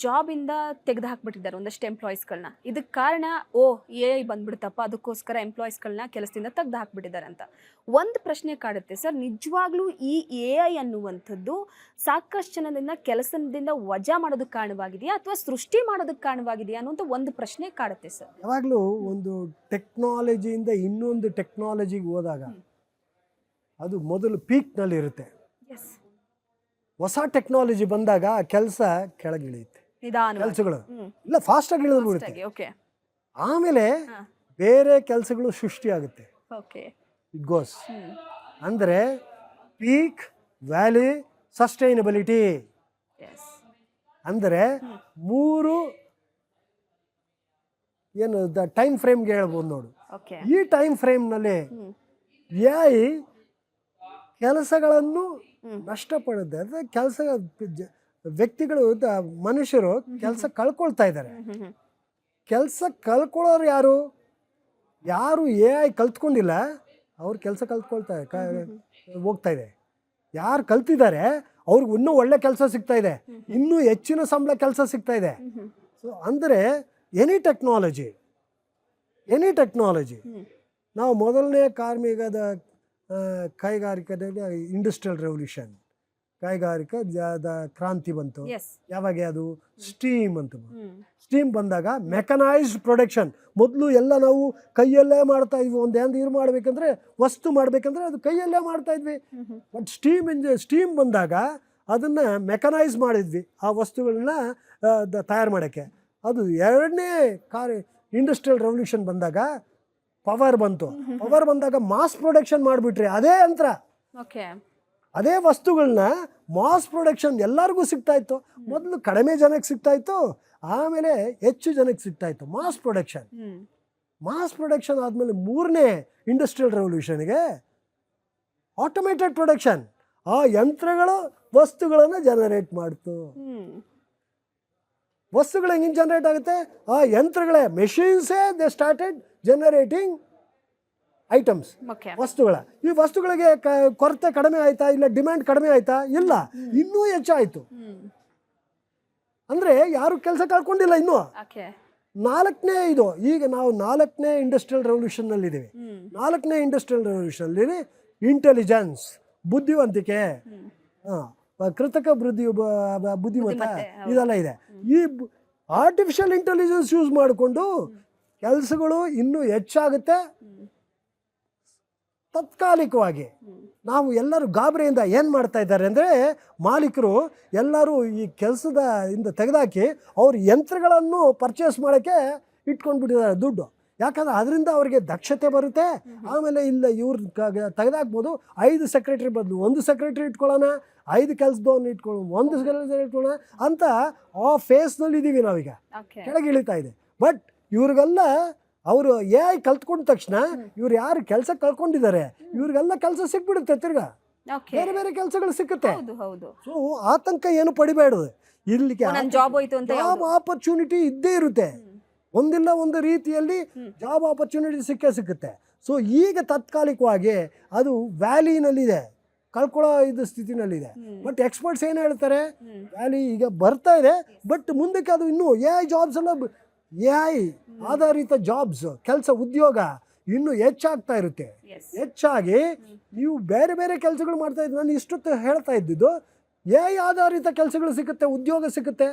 ಜಾಬಿಂದ ತೆಗೆದು ಹಾಕ್ಬಿಟ್ಟಿದ್ದಾರೆ ಒಂದಷ್ಟು ಎಂಪ್ಲಾಯೀಸ್ಗಳನ್ನ. ಇದಕ್ಕೆ ಕಾರಣ ಎ ಐ ಬಂದ್ಬಿಡ್ತಪ್ಪ, ಅದಕ್ಕೋಸ್ಕರ ಎಂಪ್ಲಾಯೀಸ್ಗಳನ್ನ ಕೆಲಸದಿಂದ ತೆಗೆದು ಹಾಕ್ಬಿಟ್ಟಿದ್ದಾರೆ ಅಂತ. ಒಂದು ಪ್ರಶ್ನೆ ಕಾಡುತ್ತೆ ಸರ್, ನಿಜವಾಗ್ಲೂ ಈ ಎ ಐ ಅನ್ನುವಂಥದ್ದು ಸಾಕಷ್ಟು ಜನದಿಂದ ಕೆಲಸದಿಂದ ವಜಾ ಮಾಡೋದಕ್ಕೆ ಕಾರಣವಾಗಿದೆಯಾ ಅಥವಾ ಸೃಷ್ಟಿ ಮಾಡೋದಕ್ಕೆ ಕಾರಣವಾಗಿದೆಯಾ ಅನ್ನುವಂಥ ಒಂದು ಪ್ರಶ್ನೆ ಕಾಡುತ್ತೆ ಸರ್. ಯಾವಾಗಲೂ ಒಂದು ಟೆಕ್ನಾಲಜಿಯಿಂದ ಇನ್ನೊಂದು ಟೆಕ್ನಾಲಜಿಗೆ ಹೋದಾಗ ಅದು ಮೊದಲು ಪೀಕ್ನಲ್ಲಿರುತ್ತೆ. ಎಸ್, ಹೊಸ ಟೆಕ್ನಾಲಜಿ ಬಂದಾಗ ಕೆಲಸ ಕೆಳಗಿಳಿಯುತ್ತೆ, ಕೆಲಸಗಳು ಇಲ್ಲ ಫಾಸ್ಟಾಗಿ ಇಳಿದ್ಬಿಡುತ್ತೆ. ಓಕೆ, ಆಮೇಲೆ ಬೇರೆ ಕೆಲಸಗಳು ಸೃಷ್ಟಿಯಾಗುತ್ತೆ. Okay, it goes. ಅಂದರೆ ಪೀಕ್, ವ್ಯಾಲಿ, ಸಸ್ಟೈನಬಿಲಿಟಿ ಎಸ್, ಅಂದರೆ ಮೂರು ಏನು ಟೈಮ್ ಫ್ರೇಮ್ಗೆ ಹೇಳ್ಬೋದು ನೋಡು. ಓಕೆ, ಈ ಟೈಮ್ ಫ್ರೇಮ್ನಲ್ಲಿ ಎ ಐ ಕೆಲಸಗಳನ್ನು ನಷ್ಟಪಡುತ್ತೆ. ಅಂದರೆ ಕೆಲಸ ವ್ಯಕ್ತಿಗಳು ಮನುಷ್ಯರು ಕೆಲಸ ಕಳ್ಕೊಳ್ತಾ ಇದ್ದಾರೆ. ಕೆಲಸ ಕಳ್ಕೊಳ್ಳೋರು ಯಾರು? ಯಾರು ಎ ಐ ಕಲ್ತ್ಕೊಂಡಿಲ್ಲ ಅವ್ರು ಕೆಲಸ ಹೋಗ್ತಾ ಇದೆ. ಯಾರು ಕಲ್ತಿದ್ದಾರೆ ಅವ್ರಿಗೆ ಇನ್ನೂ ಒಳ್ಳೆ ಕೆಲಸ ಸಿಗ್ತಾ ಇದೆ, ಇನ್ನೂ ಹೆಚ್ಚಿನ ಸಂಬಳ ಕೆಲಸ ಸಿಗ್ತಾ ಇದೆ. ಸೊ ಅಂದರೆ ಎನಿ ಟೆಕ್ನಾಲಜಿ ನಾವು ಮೊದಲನೇ ಕಾರ್ಮಿಕದ ಕೈಗಾರಿಕೆಯಲ್ಲಿ ಇಂಡಸ್ಟ್ರಿಯಲ್ ರೆವಲ್ಯೂಷನ್, ಕೈಗಾರಿಕಾ ಕ್ರಾಂತಿ ಬಂತು. ಯಾವಾಗ ಅದು ಸ್ಟೀಮ್ ಅಂತ. ಸ್ಟೀಮ್ ಬಂದಾಗ ಮೆಕನೈಸ್ಡ್ ಪ್ರೊಡಕ್ಷನ್. ಮೊದಲು ಎಲ್ಲ ನಾವು ಕೈಯಲ್ಲೇ ಮಾಡ್ತಾ ಇದ್ವಿ. ಒಂದು ಇದು ಮಾಡಬೇಕಂದ್ರೆ, ವಸ್ತು ಮಾಡಬೇಕಂದ್ರೆ ಅದು ಕೈಯಲ್ಲೇ ಮಾಡ್ತಾ ಇದ್ವಿ. ಬಟ್ ಸ್ಟೀಮ್ ಬಂದಾಗ ಅದನ್ನು ಮೆಕನೈಸ್ ಮಾಡಿದ್ವಿ ಆ ವಸ್ತುಗಳನ್ನ ತಯಾರು ಮಾಡೋಕ್ಕೆ. ಅದು ಎರಡನೇ ಇಂಡಸ್ಟ್ರಿಯಲ್ ರೆವಲ್ಯೂಷನ್ ಬಂದಾಗ ಪವರ್ ಬಂತು. ಪವರ್ ಬಂದಾಗ ಮಾಸ್ ಪ್ರೊಡಕ್ಷನ್ ಮಾಡಿಬಿಟ್ರಿ. ಅದೇ ಯಂತ್ರ, ಅದೇ ವಸ್ತುಗಳನ್ನ ಮಾಸ್ ಪ್ರೊಡಕ್ಷನ್ ಎಲ್ಲರಿಗೂ ಸಿಗ್ತಾ ಇತ್ತು. ಮೊದಲು ಕಡಿಮೆ ಜನಕ್ಕೆ ಸಿಗ್ತಾ ಇತ್ತು, ಆಮೇಲೆ ಹೆಚ್ಚು ಜನಕ್ಕೆ ಸಿಗ್ತಾ ಇತ್ತು ಮಾಸ್ ಪ್ರೊಡಕ್ಷನ್ ಆದಮೇಲೆ ಮೂರನೇ ಇಂಡಸ್ಟ್ರಿಯಲ್ ರೆವಲ್ಯೂಷನ್ಗೆ ಆಟೋಮೇಟೆಡ್ ಪ್ರೊಡಕ್ಷನ್. ಆ ಯಂತ್ರಗಳು ವಸ್ತುಗಳನ್ನು ಜನರೇಟ್ ಮಾಡ್ತು. ವಸ್ತುಗಳು ಹೆಂಗೆ ಜನರೇಟ್ ಆಗುತ್ತೆ? ಆ ಯಂತ್ರಗಳೇ, ಮೆಷಿನ್ಸೇ ದೇ ಸ್ಟಾರ್ಟೆಡ್ ಜನರೇಟಿಂಗ್ ಐಟಮ್ಸ್, ವಸ್ತುಗಳ. ಈ ವಸ್ತುಗಳಿಗೆ ಕೊರತೆ ಕಡಿಮೆ ಆಯ್ತಾ? ಇಲ್ಲ ಡಿಮ್ಯಾಂಡ್ ಕಡಿಮೆ ಆಯ್ತಾ? ಇಲ್ಲ, ಇನ್ನೂ ಹೆಚ್ಚಾಯಿತು. ಅಂದರೆ ಯಾರು ಕೆಲಸ ಕಳ್ಕೊಂಡಿಲ್ಲ ಇನ್ನೂ. ನಾಲ್ಕನೇ ಈಗ ನಾವು ನಾಲ್ಕನೇ ಇಂಡಸ್ಟ್ರಿಯಲ್ ರೆವಲ್ಯೂಷನ್ನಲ್ಲಿದ್ದೀವಿ. ನಾಲ್ಕನೇ ಇಂಡಸ್ಟ್ರಿಯಲ್ ರೆವಲ್ಯೂಷನ್ನಲ್ಲಿ ಇಂಟೆಲಿಜೆನ್ಸ್, ಬುದ್ಧಿವಂತಿಕೆ, ಕೃತಕ ಬುದ್ಧಿಮತ್ತ ಇದೆಲ್ಲ ಇದೆ. ಈ ಆರ್ಟಿಫಿಷಿಯಲ್ ಇಂಟೆಲಿಜೆನ್ಸ್ ಯೂಸ್ ಮಾಡಿಕೊಂಡು ಕೆಲಸಗಳು ಇನ್ನೂ ಹೆಚ್ಚಾಗುತ್ತೆ. ತಾತ್ಕಾಲಿಕವಾಗಿ ನಾವು ಎಲ್ಲರೂ ಗಾಬರಿಯಿಂದ ಏನು ಮಾಡ್ತಾ ಇದ್ದಾರೆ ಅಂದರೆ, ಮಾಲೀಕರು ಎಲ್ಲರೂ ಈ ಕೆಲಸದ ಇಂದ ತೆಗೆದಾಕಿ ಅವ್ರ ಯಂತ್ರಗಳನ್ನು ಪರ್ಚೇಸ್ ಮಾಡೋಕ್ಕೆ ಇಟ್ಕೊಂಡ್ಬಿಟ್ಟಿದ್ದಾರೆ ದುಡ್ಡು. ಯಾಕಂದರೆ ಅದರಿಂದ ಅವರಿಗೆ ದಕ್ಷತೆ ಬರುತ್ತೆ. ಆಮೇಲೆ ಇಲ್ಲ ಇವ್ರು ತೆಗೆದಾಕ್ಬೋದು. 5 ಸೆಕ್ರೆಟರಿ ಬದಲು 1 ಸೆಕ್ರೆಟರಿ ಇಟ್ಕೊಳ್ಳೋಣ, 5 ಕೆಲಸದವ್ರನ್ನ ಇಟ್ಕೊಳ್ಳೋಣ, 1 ಸೆಕ್ರೆಟರಿ ಇಟ್ಕೊಳ್ಳೋಣ ಅಂತ ಆ ಫೇಸ್ನಲ್ಲಿ ಇದ್ದೀವಿ ನಾವೀಗ. ಕೆಳಗೆ ಇಳಿತಾ ಇದೆ. ಬಟ್ ಇವ್ರಿಗೆಲ್ಲ ಅವರು ಎ ಐ ಕಲ್ತ್ಕೊಂಡ ತಕ್ಷಣ ಇವ್ರು ಯಾರು ಕೆಲಸ ಕಳ್ಕೊಂಡಿದ್ದಾರೆ ಇವ್ರಿಗೆಲ್ಲ ಕೆಲಸ ಸಿಕ್ಬಿಡುತ್ತೆ. ತಿರ್ಗಾ ಬೇರೆ ಬೇರೆ ಕೆಲಸಗಳು ಸಿಕ್ಕುತ್ತೆ. ಸೊ ಆತಂಕ ಏನು ಪಡಿಬೇಡ. ಇಲ್ಲಿಗೆ ಜಾಬ್ ಆಪರ್ಚುನಿಟಿ ಇದ್ದೇ ಇರುತ್ತೆ. ಒಂದಿಲ್ಲ ಒಂದು ರೀತಿಯಲ್ಲಿ ಜಾಬ್ ಆಪರ್ಚುನಿಟಿ ಸಿಕ್ಕುತ್ತೆ. ಸೊ ಈಗ ತಾತ್ಕಾಲಿಕವಾಗಿ ಅದು ವ್ಯಾಲಿನಲ್ಲಿದೆ, ಕಳ್ಕೊಳ್ಳೋ ಸ್ಥಿತಿನಲ್ಲಿದೆ. ಬಟ್ ಎಕ್ಸ್ಪರ್ಟ್ಸ್ ಏನು ಹೇಳ್ತಾರೆ, ವ್ಯಾಲಿ ಈಗ ಬರ್ತಾ ಇದೆ, ಬಟ್ ಮುಂದಕ್ಕೆ ಅದು ಇನ್ನೂ ಎ ಐ ಜಾಬ್ಸ್ ಎಲ್ಲ, ಎ ಐ ಆಧಾರಿತ ಜಾಬ್ಸ್, ಕೆಲಸ ಉದ್ಯೋಗ ಇನ್ನೂ ಹೆಚ್ಚಾಗ್ತಾ ಇರುತ್ತೆ. ಹೆಚ್ಚಾಗಿ ನೀವು ಬೇರೆ ಬೇರೆ ಕೆಲಸಗಳು ಮಾಡ್ತಾ ಇದ್ದು, ನಾನು ಇಷ್ಟೊತ್ತು ಹೇಳ್ತಾ ಇದ್ದಿದ್ದು ಎ ಐ ಆಧಾರಿತ ಕೆಲಸಗಳು ಸಿಗುತ್ತೆ, ಉದ್ಯೋಗ ಸಿಗುತ್ತೆ.